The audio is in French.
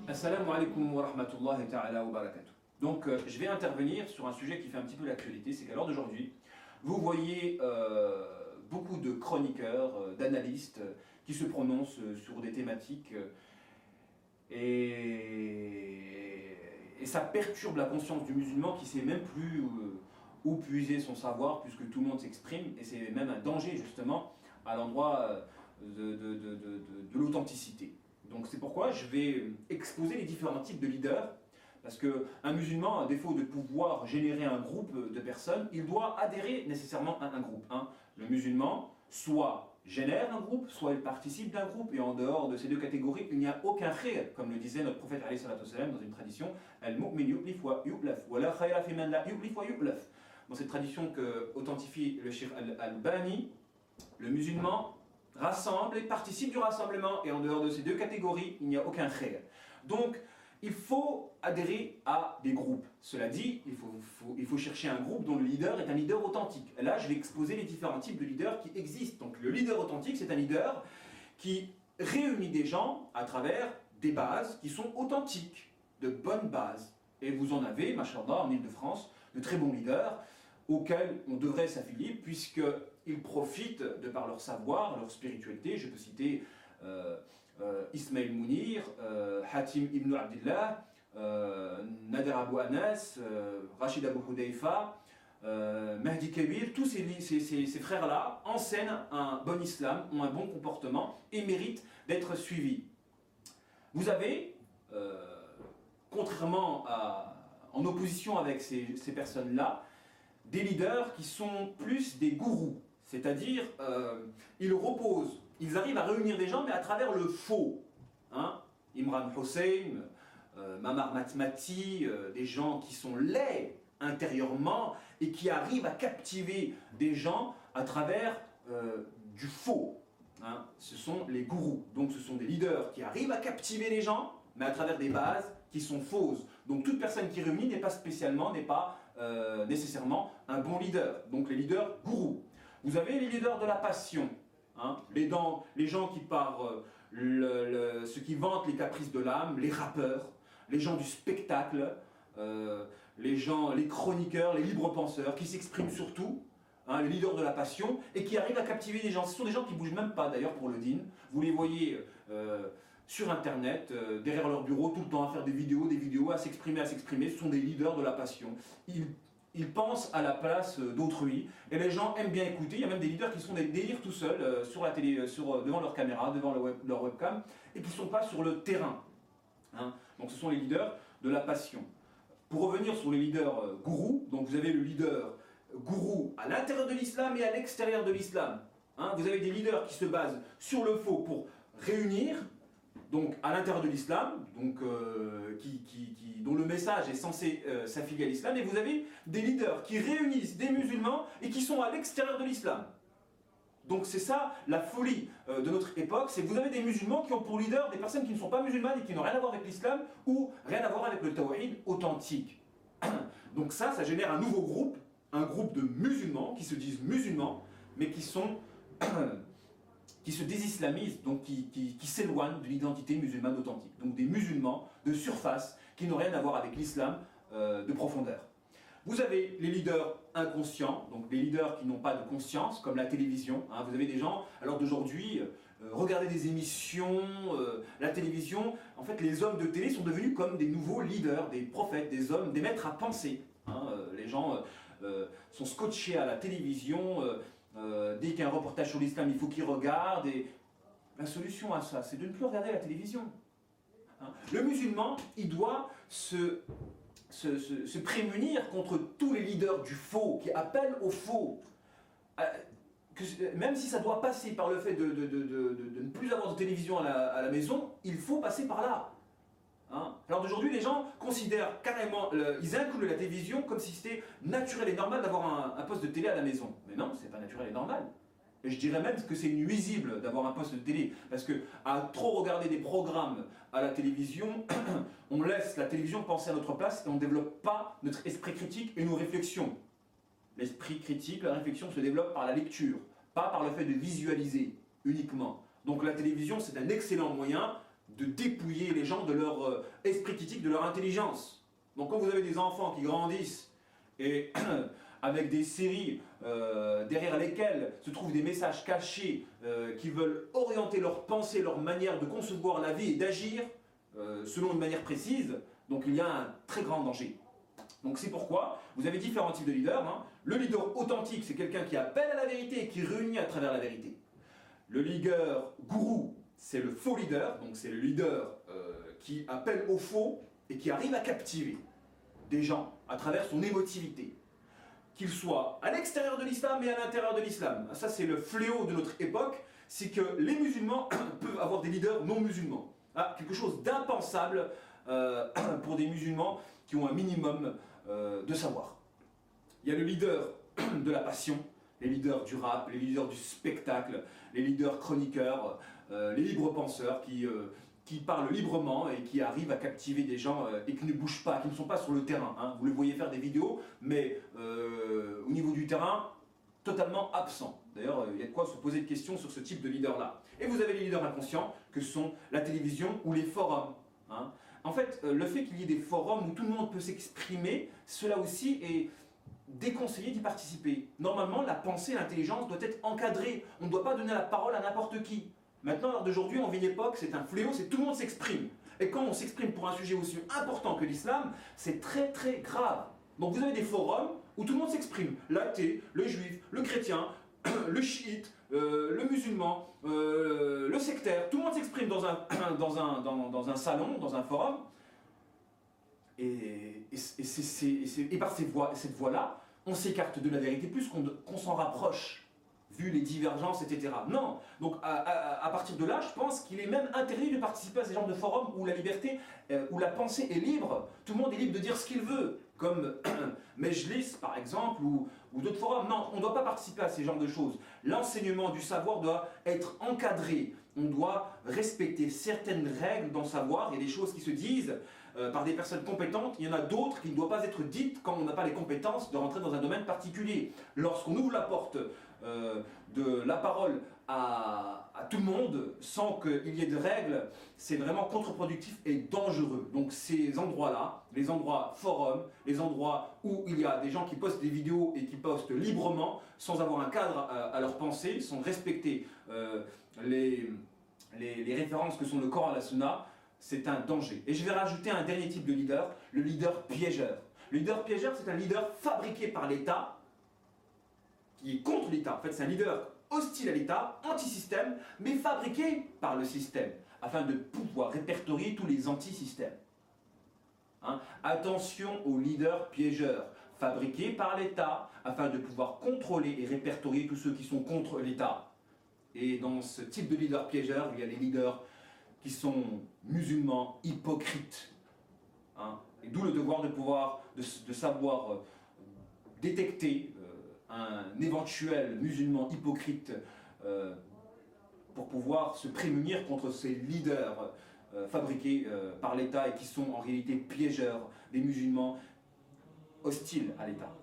Assalamu alaikum wa rahmatullahi ta'ala wa barakatuh. Donc je vais intervenir sur un sujet qui fait un petit peu l'actualité, c'est qu'à l'heure d'aujourd'hui, vous voyez beaucoup de chroniqueurs, d'analystes qui se prononcent sur des thématiques et ça perturbe la conscience du musulman qui ne sait même plus où puiser son savoir puisque tout le monde s'exprime et c'est même un danger justement à l'endroit de l'authenticité. Donc c'est pourquoi je vais exposer les différents types de leaders, parce qu'un musulman, à défaut de pouvoir générer un groupe de personnes, il doit adhérer nécessairement à un groupe. Le musulman, soit génère un groupe, soit il participe d'un groupe, et en dehors de ces deux catégories, il n'y a aucun khayr, comme le disait notre prophète alayhi salatu wassalam dans une tradition, al-mu'min yu'lif wa yu'laf, wa la khayra fi man la yu'lif wa yu'laf. Dans cette tradition que authentifie le Cheikh Al-Albani, le musulman rassemble et participe du rassemblement, et en dehors de ces deux catégories, il n'y a aucun khayr. Donc, il faut adhérer à des groupes. Cela dit, il faut chercher un groupe dont le leader est un leader authentique. Là, je vais exposer les différents types de leaders qui existent. Donc, le leader authentique, c'est un leader qui réunit des gens à travers des bases qui sont authentiques, de bonnes bases. Et vous en avez, machallah, en Ile-de-France, de très bons leaders auxquels on devrait s'affilier, puisqu'ils profitent de par leur savoir, leur spiritualité. Je peux citer Ismail Mounir, Hatim ibn Abdillah, Nader Abou Anas, Rachid Abou Hudayfa, Mahdi Kabir. Tous ces frères-là enseignent un bon islam, ont un bon comportement et méritent d'être suivis. Vous avez, contrairement en opposition avec ces personnes-là, des leaders qui sont plus des gourous, c'est-à-dire ils arrivent à réunir des gens mais à travers le faux. Imran Hossein, Mamar Matmati, des gens qui sont laids intérieurement et qui arrivent à captiver des gens à travers du faux. Ce sont les gourous, donc ce sont des leaders qui arrivent à captiver les gens mais à travers des bases qui sont fausses. Donc toute personne qui réunit n'est pas nécessairement un bon leader. Donc les leaders gourous. Vous avez les leaders de la passion, les gens qui ceux qui vantent les caprices de l'âme, les rappeurs, les gens du spectacle, les chroniqueurs, les libres penseurs, qui s'expriment surtout, les leaders de la passion, et qui arrivent à captiver les gens. Ce sont des gens qui ne bougent même pas d'ailleurs pour le din. Vous les voyez sur internet, derrière leur bureau, tout le temps à faire des vidéos, à s'exprimer. Ce sont des leaders de la passion. Ils pensent à la place d'autrui, et les gens aiment bien écouter. Il y a même des leaders qui sont des délires tout seuls, sur la télé, devant leur caméra, devant leur webcam, et qui ne sont pas sur le terrain. Donc ce sont les leaders de la passion. Pour revenir sur les leaders gourous, donc vous avez le leader gourou à l'intérieur de l'islam et à l'extérieur de l'islam. Vous avez des leaders qui se basent sur le faux pour réunir, donc à l'intérieur de l'islam, donc dont le message est censé s'affilier à l'islam, et vous avez des leaders qui réunissent des musulmans et qui sont à l'extérieur de l'islam. Donc c'est ça la folie de notre époque, c'est que vous avez des musulmans qui ont pour leader des personnes qui ne sont pas musulmanes et qui n'ont rien à voir avec l'islam ou rien à voir avec le tawhid authentique. Donc ça génère un nouveau groupe, un groupe de musulmans qui se disent musulmans, mais qui se désislamisent, donc qui s'éloignent de l'identité musulmane authentique. Donc des musulmans de surface qui n'ont rien à voir avec l'islam de profondeur. Vous avez les leaders inconscients, donc des leaders qui n'ont pas de conscience, comme la télévision. Vous avez des gens, à l'heure d'aujourd'hui, regarder des émissions, la télévision. En fait, les hommes de télé sont devenus comme des nouveaux leaders, des prophètes, des hommes, des maîtres à penser. Les gens sont scotchés à la télévision. Dès qu'il y a un reportage sur l'islam, il faut qu'ils regardent. Et la solution à ça, c'est de ne plus regarder la télévision. Le musulman, il doit se prémunir contre tous les leaders du faux, qui appellent au faux. Même si ça doit passer par le fait de ne plus avoir de télévision à la maison, il faut passer par là. Alors d'aujourd'hui, les gens considèrent carrément, ils incluent la télévision comme si c'était naturel et normal d'avoir un poste de télé à la maison. Mais non, c'est pas naturel et normal. Et je dirais même que c'est nuisible d'avoir un poste de télé, parce que à trop regarder des programmes à la télévision, on laisse la télévision penser à notre place et on ne développe pas notre esprit critique et nos réflexions. L'esprit critique, la réflexion se développe par la lecture, pas par le fait de visualiser uniquement. Donc la télévision, c'est un excellent moyen de dépouiller les gens de leur esprit critique, de leur intelligence. Donc quand vous avez des enfants qui grandissent et avec des séries derrière lesquelles se trouvent des messages cachés qui veulent orienter leur pensée, leur manière de concevoir la vie et d'agir selon une manière précise, donc il y a un très grand danger. Donc c'est pourquoi vous avez différents types de leaders. Hein. Le leader authentique, c'est quelqu'un qui appelle à la vérité et qui réunit à travers la vérité. Le leader gourou, c'est le faux leader, donc c'est le leader qui appelle au faux et qui arrive à captiver des gens à travers son émotivité. Qu'il soit à l'extérieur de l'islam et à l'intérieur de l'islam. Ça c'est le fléau de notre époque, c'est que les musulmans peuvent avoir des leaders non musulmans. Ah, quelque chose d'impensable pour des musulmans qui ont un minimum de savoir. Il y a le leader de la passion, les leaders du rap, les leaders du spectacle, les leaders chroniqueurs, les libres penseurs qui parlent librement et qui arrivent à captiver des gens et qui ne bougent pas, qui ne sont pas sur le terrain. Hein. Vous les voyez faire des vidéos, mais au niveau du terrain, totalement absent. D'ailleurs, il y a de quoi se poser de questions sur ce type de leader-là. Et vous avez les leaders inconscients, que sont la télévision ou les forums. Hein. En fait, le fait qu'il y ait des forums où tout le monde peut s'exprimer, cela aussi est déconseillé d'y participer. Normalement, la pensée, l'intelligence doit être encadrée. On ne doit pas donner la parole à n'importe qui. Maintenant, à l'heure d'aujourd'hui, on vit une époque, c'est un fléau, c'est tout le monde s'exprime. Et quand on s'exprime pour un sujet aussi important que l'islam, c'est très très grave. Donc vous avez des forums où tout le monde s'exprime. L'athée, le juif, le chrétien, le chiite, le musulman, le sectaire, tout le monde s'exprime dans un salon, dans un forum. Et par cette voie-là, on s'écarte de la vérité plus qu'on s'en rapproche, vu les divergences, etc. Non, donc à partir de là, je pense qu'il est même interdit de participer à ces genres de forums où la liberté, où la pensée est libre. Tout le monde est libre de dire ce qu'il veut, comme Mejlis par exemple, ou d'autres forums. Non, on ne doit pas participer à ces genres de choses. L'enseignement du savoir doit être encadré. On doit respecter certaines règles dans le savoir. Il y a des choses qui se disent par des personnes compétentes. Il y en a d'autres qui ne doivent pas être dites quand on n'a pas les compétences de rentrer dans un domaine particulier. Lorsqu'on ouvre la porte de la parole à tout le monde sans qu'il y ait de règles, c'est vraiment contre-productif et dangereux. Donc ces endroits-là, les endroits forums, les endroits où il y a des gens qui postent des vidéos et qui postent librement, sans avoir un cadre à leur pensée, sans respecter les références que sont le Coran et la Sunna, c'est un danger. Et je vais rajouter un dernier type de leader, le leader piégeur. Le leader piégeur, c'est un leader fabriqué par l'État, qui est contre l'État. En fait, c'est un leader hostile à l'État, anti-système, mais fabriqué par le système, afin de pouvoir répertorier tous les anti-systèmes. Hein? Attention aux leaders piégeurs, fabriqués par l'État, afin de pouvoir contrôler et répertorier tous ceux qui sont contre l'État. Et dans ce type de leader piégeur, il y a les leaders qui sont musulmans, hypocrites. Hein? Et d'où le devoir de savoir détecter un éventuel musulman hypocrite pour pouvoir se prémunir contre ces leaders fabriqués par l'État et qui sont en réalité piégeurs des musulmans hostiles à l'État.